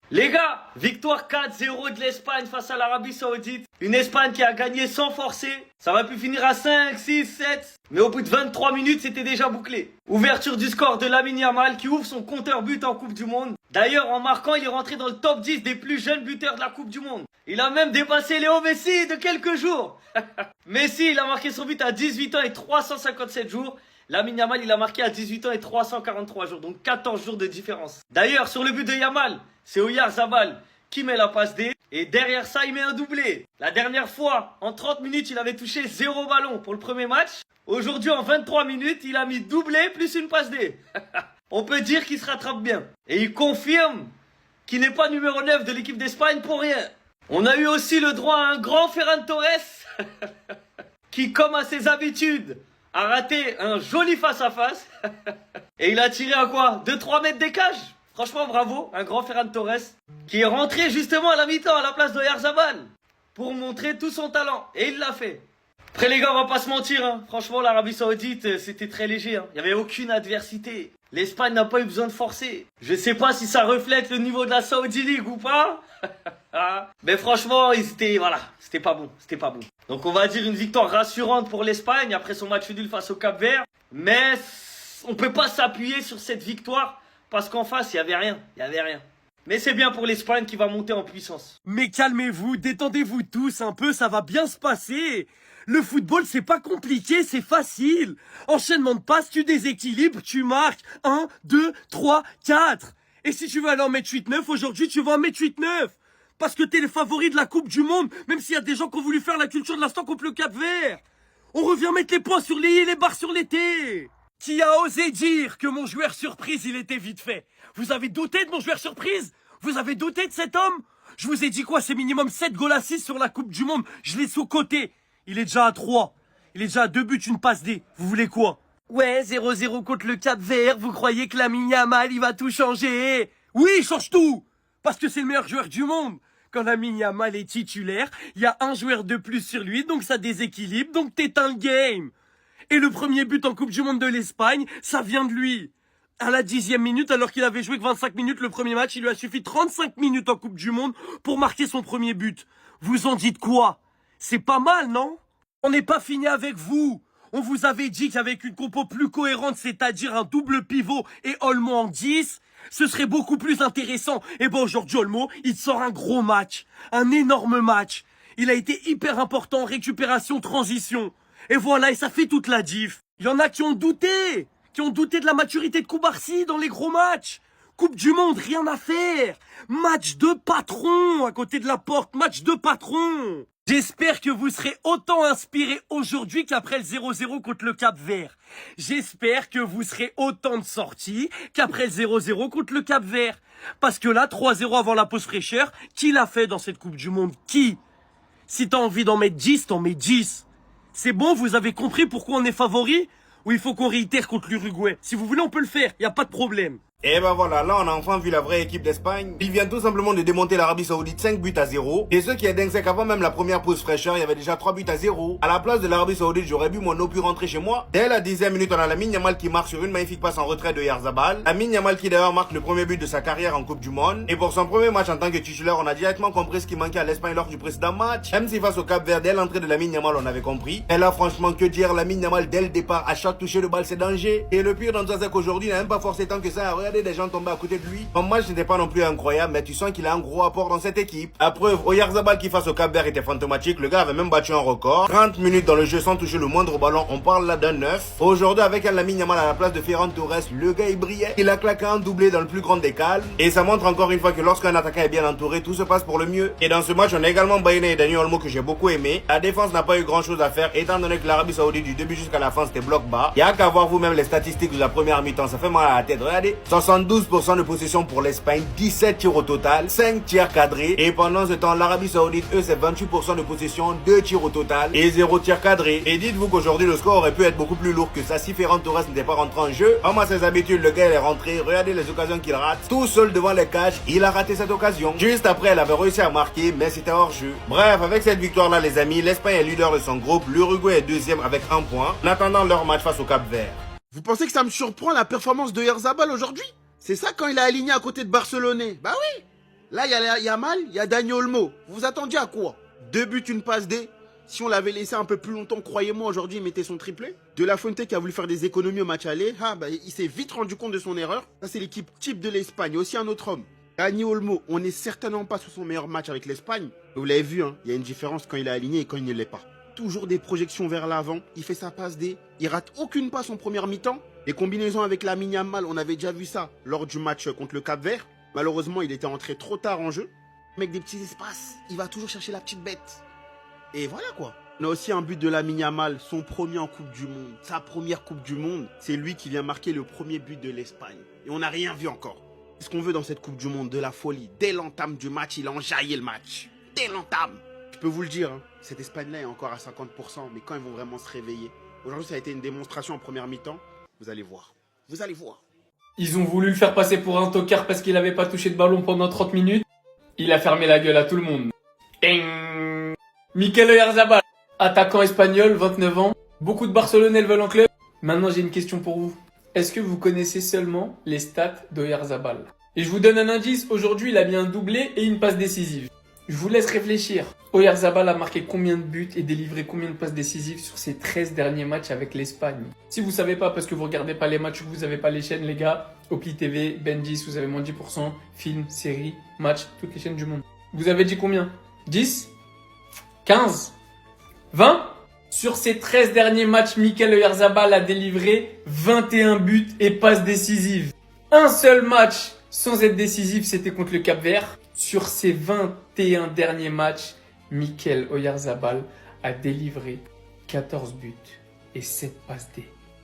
Les gars, victoire 4-0 de l'Espagne face à l'Arabie Saoudite. Une Espagne qui a gagné sans forcer. Ça va pu finir à 5, 6, 7. Mais au bout de 23 minutes, c'était déjà bouclé. Ouverture du score de Lamine Yamal qui ouvre son compteur but en Coupe du Monde. D'ailleurs, en marquant, il est rentré dans le top 10 des plus jeunes buteurs de la Coupe du Monde. Il a même dépassé Léo Messi de quelques jours. Messi, il a marqué son but à 18 ans et 357 jours. Lamine Yamal, il a marqué à 18 ans et 343 jours, donc 14 jours de différence. D'ailleurs, sur le but de Yamal, c'est Oyarzabal qui met la passe D. Et derrière ça, il met un doublé. La dernière fois, en 30 minutes, il avait touché 0 ballon pour le premier match. Aujourd'hui, en 23 minutes, il a mis doublé plus une passe D. On peut dire qu'il se rattrape bien. Et il confirme qu'il n'est pas numéro 9 de l'équipe d'Espagne pour rien. On a eu aussi le droit à un grand Ferran Torres qui, comme à ses habitudes, a raté un joli face-à-face. Et il a tiré à quoi 2-3 mètres des cages. Franchement, bravo, un grand Ferran Torres qui est rentré justement à la mi-temps à la place d'Oyarzabal pour montrer tout son talent. Et il l'a fait. Après les gars, on va pas se mentir, hein. Franchement, l'Arabie Saoudite, c'était très léger, hein. Il n'y avait aucune adversité. L'Espagne n'a pas eu besoin de forcer. Je sais pas si ça reflète le niveau de la Saudi League ou pas. Mais franchement, voilà, c'était pas bon, c'était pas bon. Donc on va dire une victoire rassurante pour l'Espagne après son match nul face au Cap-Vert. Mais on peut pas s'appuyer sur cette victoire parce qu'en face, il y avait rien, Mais c'est bien pour l'Espagne qui va monter en puissance. Mais calmez-vous, détendez-vous tous un peu, ça va bien se passer. Le football, c'est pas compliqué, c'est facile. Enchaînement de passes, tu déséquilibres, tu marques. 1, 2, 3, 4. Et si tu veux aller en mettre 8-9, aujourd'hui, tu vas en mettre 8-9. Parce que t'es le favori de la Coupe du Monde, même s'il y a des gens qui ont voulu faire la culture de l'instant contre le Cap-Vert. On revient mettre les points sur les i et les barres sur les t. Qui a osé dire que mon joueur surprise, il était vite fait? Vous avez douté de mon joueur surprise? Vous avez douté de cet homme? Je vous ai dit quoi? C'est minimum 7 goals à 6 sur la Coupe du Monde. Je l'ai sous-coté. Il est déjà à 3. Il est déjà à 2 buts, une passe D. Vous voulez quoi? Ouais, 0-0 contre le Cap-Vert. Vous croyez que Lamine Yamal, il va tout changer? Oui, il change tout. Parce que c'est le meilleur joueur du monde. Quand Lamine Yamal est titulaire, il y a un joueur de plus sur lui, donc ça déséquilibre, donc t'éteins le game. Et le premier but en Coupe du Monde de l'Espagne, ça vient de lui. À la 10e minute, alors qu'il avait joué que 25 minutes le premier match, il lui a suffi 35 minutes en Coupe du Monde pour marquer son premier but. Vous en dites quoi? C'est pas mal, non? On n'est pas fini avec vous. On vous avait dit qu'avec une compo plus cohérente, c'est-à-dire un double pivot et Olmo en 10, ce serait beaucoup plus intéressant. Et bon, aujourd'hui, Olmo, il sort un gros match. Un énorme match. Il a été hyper important en récupération, transition. Et voilà, et ça fait toute la diff. Il y en a qui ont douté de la maturité de Koubarsi dans les gros matchs. Coupe du Monde, rien à faire. Match de patron à côté de la porte, match de patron. J'espère que vous serez autant inspirés aujourd'hui qu'après le 0-0 contre le Cap-Vert. J'espère que vous serez autant de sorties qu'après le 0-0 contre le Cap-Vert. Parce que là, 3-0 avant la pause fraîcheur, qui l'a fait dans cette Coupe du Monde? Qui? Si t'as envie d'en mettre 10, t'en mets 10. C'est bon, vous avez compris pourquoi on est favori? Ou il faut qu'on réitère contre l'Uruguay? Si vous voulez, on peut le faire, y a pas de problème. Et ben voilà, là on a enfin vu la vraie équipe d'Espagne. Il vient tout simplement de démonter l'Arabie Saoudite 5 buts à 0. Et ce qui est dingue, c'est qu'avant même la première pause fraîcheur, il y avait déjà 3 buts à 0. À la place de l'Arabie Saoudite, j'aurais bu mon eau pu rentrer chez moi. Dès la 10e minute, on a Lamine Yamal qui marque sur une magnifique passe en retrait de Oyarzabal. Lamine Yamal qui d'ailleurs marque le premier but de sa carrière en Coupe du Monde. Et pour son premier match en tant que titulaire, on a directement compris ce qui manquait à l'Espagne lors du précédent match. Même si face au Cap-Vert, dès l'entrée de Lamine Yamal, on avait compris. Et là, franchement, que dire, Lamine Yamal dès le départ, à chaque toucher de balle, c'est danger. Et le pire dans tout ça, c'est qu'aujourd'hui, il n'a même pas forcé tant que ça. Regardez des gens tomber à côté de lui. Son match n'était pas non plus incroyable, mais tu sens qu'il a un gros apport dans cette équipe. À preuve, Oyarzabal qui face au Cap-Vert était fantomatique. Le gars avait même battu un record. 30 minutes dans le jeu sans toucher le moindre ballon. On parle là d'un 9. Aujourd'hui, avec un Lamine Yamal à la place de Ferran Torres, le gars il brillait. Il a claqué un doublé dans le plus grand des calmes. Et ça montre encore une fois que lorsqu'un attaquant est bien entouré, tout se passe pour le mieux. Et dans ce match, on a également Baïné et Daniel Olmo que j'ai beaucoup aimé. La défense n'a pas eu grand chose à faire, étant donné que l'Arabie Saoudite du début jusqu'à la fin c'était bloc bas. Il y a qu'à voir vous-même les statistiques de la première mi-temps, ça fait mal à la tête. Regardez, 72% de possession pour l'Espagne, 17 tirs au total, 5 tirs cadrés. Et pendant ce temps, l'Arabie Saoudite, eux, c'est 28% de possession, 2 tirs au total et 0 tirs cadrés. Et dites-vous qu'aujourd'hui, le score aurait pu être beaucoup plus lourd que ça si Ferran Torres n'était pas rentré en jeu. Comme à ses habitudes, le gars il est rentré. Regardez les occasions qu'il rate. Tout seul devant les cages, il a raté cette occasion. Juste après, elle avait réussi à marquer, mais c'était hors jeu. Bref, avec cette victoire-là, les amis, l'Espagne est leader de son groupe. L'Uruguay est deuxième avec 1 point, en attendant leur match face au Cap-Vert. Vous pensez que ça me surprend la performance de Oyarzabal aujourd'hui? C'est ça quand il a aligné à côté de Barcelonais? Bah oui. Là, il y a Yamal, il y a Dani Olmo. Vous vous attendiez à quoi? 2 buts, une passe D. Si on l'avait laissé un peu plus longtemps, croyez-moi, aujourd'hui, il mettait son triplé. De La Fuente qui a voulu faire des économies au match aller, il s'est vite rendu compte de son erreur. Ça, c'est l'équipe type de l'Espagne. Il y a aussi un autre homme. Dani Olmo, on n'est certainement pas sur son meilleur match avec l'Espagne. Vous l'avez vu, hein, il y a une différence quand il est aligné et quand il ne l'est pas. Toujours des projections vers l'avant, il fait sa passe D, il rate aucune passe en première mi-temps. Les combinaisons avec Lamine Yamal, on avait déjà vu ça lors du match contre le Cap-Vert. Malheureusement, il était entré trop tard en jeu. Avec des petits espaces, il va toujours chercher la petite bête. Et voilà quoi. On a aussi un but de Lamine Yamal, son premier en Coupe du Monde. Sa première Coupe du Monde, c'est lui qui vient marquer le premier but de l'Espagne. Et on n'a rien vu encore. Ce qu'on veut dans cette Coupe du Monde, de la folie. Dès l'entame du match, il a enjaillé le match. Dès l'entame. Je peux vous le dire, hein, cette Espagne-là est encore à 50%, mais quand ils vont vraiment se réveiller. Aujourd'hui, ça a été une démonstration en première mi-temps. Vous allez voir. Vous allez voir. Ils ont voulu le faire passer pour un tocard parce qu'il n'avait pas touché de ballon pendant 30 minutes. Il a fermé la gueule à tout le monde. Ding. Mikel Oyarzabal, attaquant espagnol, 29 ans. Beaucoup de Barcelonais le veulent en club. Maintenant, j'ai une question pour vous. Est-ce que vous connaissez seulement les stats d'Oyarzabal? Et je vous donne un indice. Aujourd'hui, il a bien un doublé et une passe décisive. Je vous laisse réfléchir. Oyarzabal a marqué combien de buts et délivré combien de passes décisives sur ses 13 derniers matchs avec l'Espagne? Si vous savez pas parce que vous regardez pas les matchs ou que vous avez pas les chaînes, les gars, Opli TV, Benjis, vous avez moins de 10%, films, séries, matchs, toutes les chaînes du monde. Vous avez dit combien? 10? 15? 20? Sur ces 13 derniers matchs, Mikel Oyarzabal a délivré 21 buts et passes décisives. Un seul match sans être décisif, c'était contre le Cap-Vert. Sur ces 21 derniers matchs, Mikel Oyarzabal a délivré 14 buts et 7 passes D.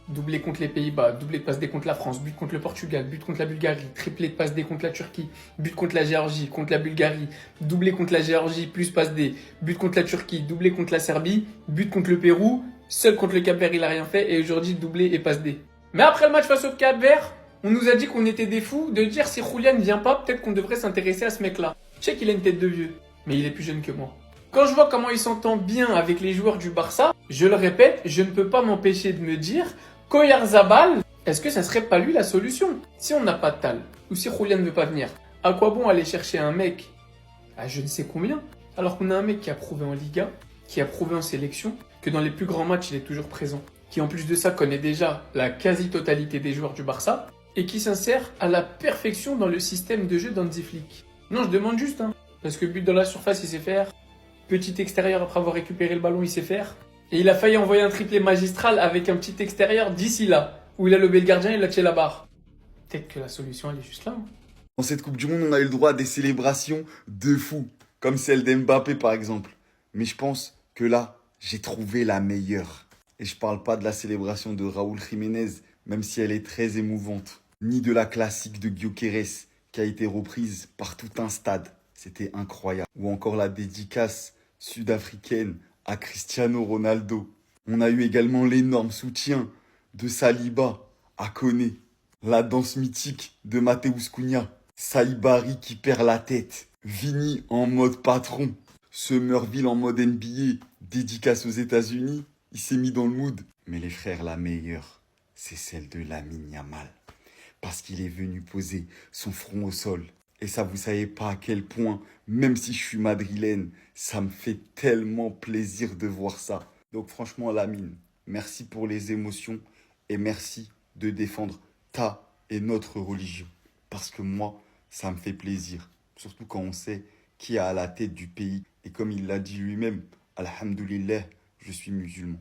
Doublé contre les Pays-Bas, doublé de passes D contre la France, but contre le Portugal, but contre la Bulgarie, triplé de passes D contre la Turquie, but contre la Géorgie, contre la Bulgarie, doublé contre la Géorgie plus passe D, but contre la Turquie, doublé contre la Serbie, but contre le Pérou, seul contre le Cap-Vert il a rien fait et aujourd'hui doublé et passe D. Mais après le match face au Cap-Vert, on nous a dit qu'on était des fous de dire si Julian ne vient pas, peut-être qu'on devrait s'intéresser à ce mec-là. Je sais qu'il a une tête de vieux, mais il est plus jeune que moi. Quand je vois comment il s'entend bien avec les joueurs du Barça, je le répète, je ne peux pas m'empêcher de me dire qu'Oyarzabal, est-ce que ça serait pas lui la solution? Si on n'a pas de Tal, ou si Julian ne veut pas venir, à quoi bon aller chercher un mec à je ne sais combien, alors qu'on a un mec qui a prouvé en Liga, qui a prouvé en sélection, que dans les plus grands matchs il est toujours présent, qui en plus de ça connaît déjà la quasi-totalité des joueurs du Barça, et qui s'insère à la perfection dans le système de jeu d'Hansi Flick. Non, je demande juste, hein, parce que but dans la surface, il sait faire. Petit extérieur après avoir récupéré le ballon, il sait faire. Et il a failli envoyer un triplé magistral avec un petit extérieur d'ici là, où il a lobé le gardien et il a tué la barre. Peut-être que la solution, elle est juste là. Hein. Dans cette Coupe du Monde, on a eu le droit à des célébrations de fou, comme celle d'Mbappé par exemple. Mais je pense que là, j'ai trouvé la meilleure. Et je parle pas de la célébration de Raúl Jiménez, même si elle est très émouvante, ni de la classique de Gyökeres, qui a été reprise par tout un stade. C'était incroyable. Ou encore la dédicace sud-africaine à Cristiano Ronaldo. On a eu également l'énorme soutien de Saliba à Koné. La danse mythique de Mateus Cunha. Saïbari qui perd la tête. Vini en mode patron. Somerville en mode NBA. Dédicace aux États-Unis. Il s'est mis dans le mood. Mais les frères, la meilleure, c'est celle de Lamine Yamal. Parce qu'il est venu poser son front au sol. Et ça, vous savez pas à quel point, même si je suis madrilène, ça me fait tellement plaisir de voir ça. Donc franchement, Lamine, merci pour les émotions et merci de défendre ta et notre religion. Parce que moi, ça me fait plaisir. Surtout quand on sait qui est à la tête du pays. Et comme il l'a dit lui-même, Alhamdoulilah, je suis musulman.